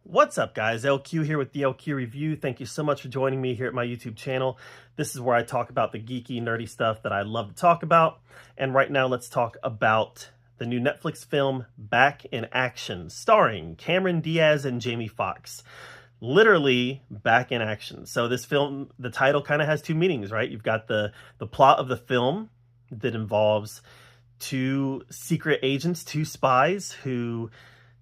What's up, guys? LQ here with the LQ Review. Thank you so much for joining me here at my YouTube channel. This is where I talk about the geeky, nerdy stuff that I love to talk about. And right now, let's talk about the new Netflix film, Back in Action, starring Cameron Diaz and Jamie Foxx. Literally, back in action. So this film, the title kind of has two meanings, right? You've got the plot of the film that involves two secret agents, two spies who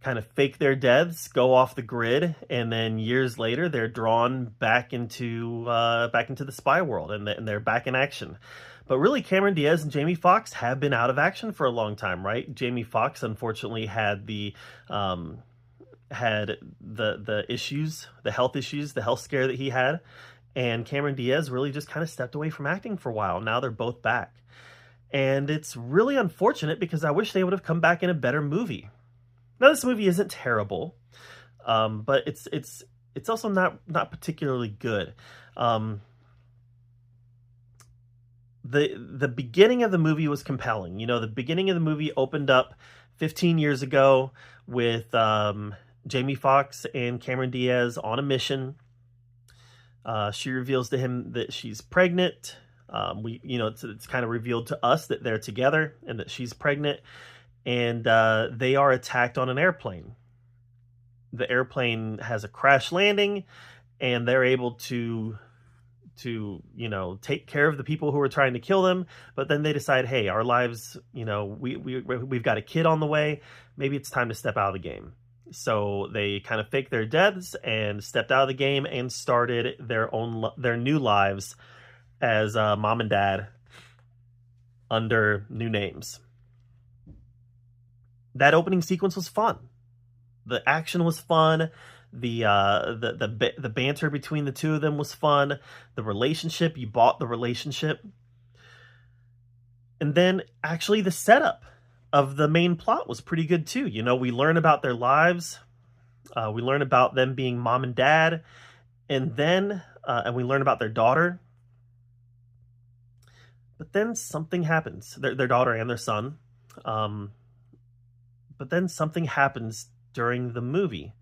kind of fake their deaths, go off the grid, and then years later they're drawn back into the spy world, and they're back in action. But really, Cameron Diaz and Jamie Foxx have been out of action for a long time, right? Jamie Foxx unfortunately had the issues, the health scare that he had, and Cameron Diaz really just kind of stepped away from acting for a while. Now they're both back, and it's really unfortunate because I wish they would have come back in a better movie. Now, this movie isn't terrible, but it's also not particularly good. The beginning of the movie was compelling. You know, the beginning of the movie opened up 15 years ago with Jamie Foxx and Cameron Diaz on a mission. She reveals to him that she's pregnant. It's kind of revealed to us that they're together and that she's pregnant. And they are attacked on an airplane. The airplane has a crash landing, and they're able to take care of the people who are trying to kill them. But then they decide, hey, our lives, we've got a kid on the way. Maybe it's time to step out of the game. So they kind of faked their deaths and stepped out of the game and started their new lives as mom and dad under new names. That opening sequence was fun. The action was fun. The banter between the two of them was fun. The relationship, you bought the relationship. And then actually the setup of the main plot was pretty good too. You know, we learn about their lives. We learn about them being mom and dad. And then we learn about their daughter. But then something happens. Their daughter and their son. But then something happens during the movie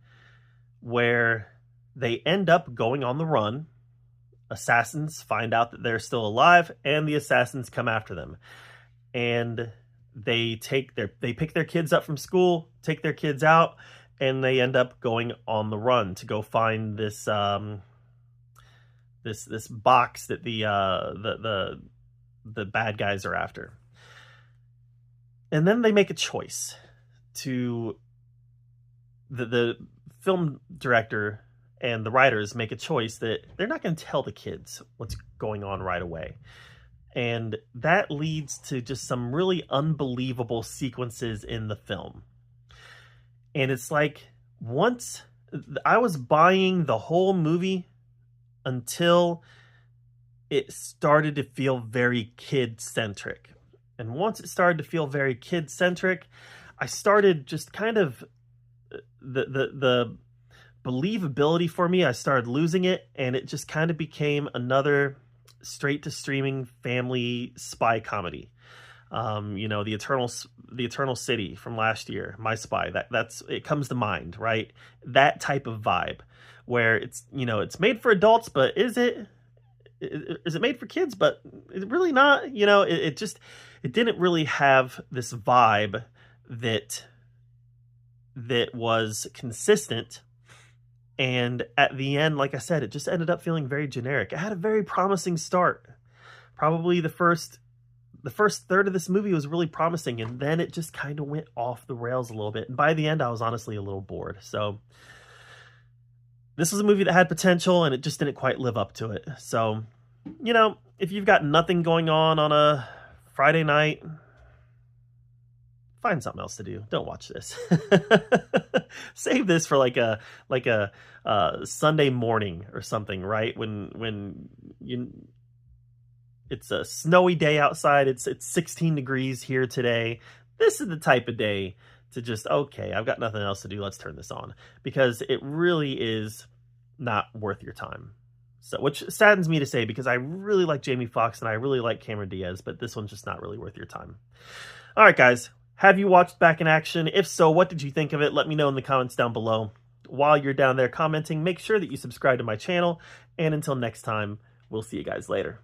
where they end up going on the run. Assassins find out that they're still alive, and the assassins come after them. And they pick their kids up from school, take their kids out, and they end up going on the run to go find this this box that the bad guys are after. And then they make a choice. To the film director and the writers make a choice that they're not going to tell the kids what's going on right away. And that leads to just some really unbelievable sequences in the film. And it's like, once I was buying the whole movie until it started to feel very kid-centric. And once it started to feel very kid-centric, I started just kind of the believability for me. I started losing it, and it just kind of became another straight to streaming family spy comedy. The Eternal City from last year, My Spy. It comes to mind, right? That type of vibe where it's made for adults, but is it made for kids? But it's really not. It didn't really have this vibe that was consistent, and at the end, like I said, it just ended up feeling very generic. It had a very promising start. Probably the first third of this movie was really promising, and then it just kind of went off the rails a little bit, and by the end I was honestly a little bored. So this was a movie that had potential, and it just didn't quite live up to it. So if you've got nothing going on a Friday night, find something else to do. Don't watch this. Save this for like a Sunday morning or something, right? When it's a snowy day outside. It's 16 degrees here today. This is the type of day to just, okay, I've got nothing else to do. Let's turn this on, because it really is not worth your time. So, which saddens me to say, because I really like Jamie Foxx and I really like Cameron Diaz, but this one's just not really worth your time. All right, guys. Have you watched Back in Action? If so, what did you think of it? Let me know in the comments down below. while you're down there commenting, make sure that you subscribe to my channel. And until next time, we'll see you guys later.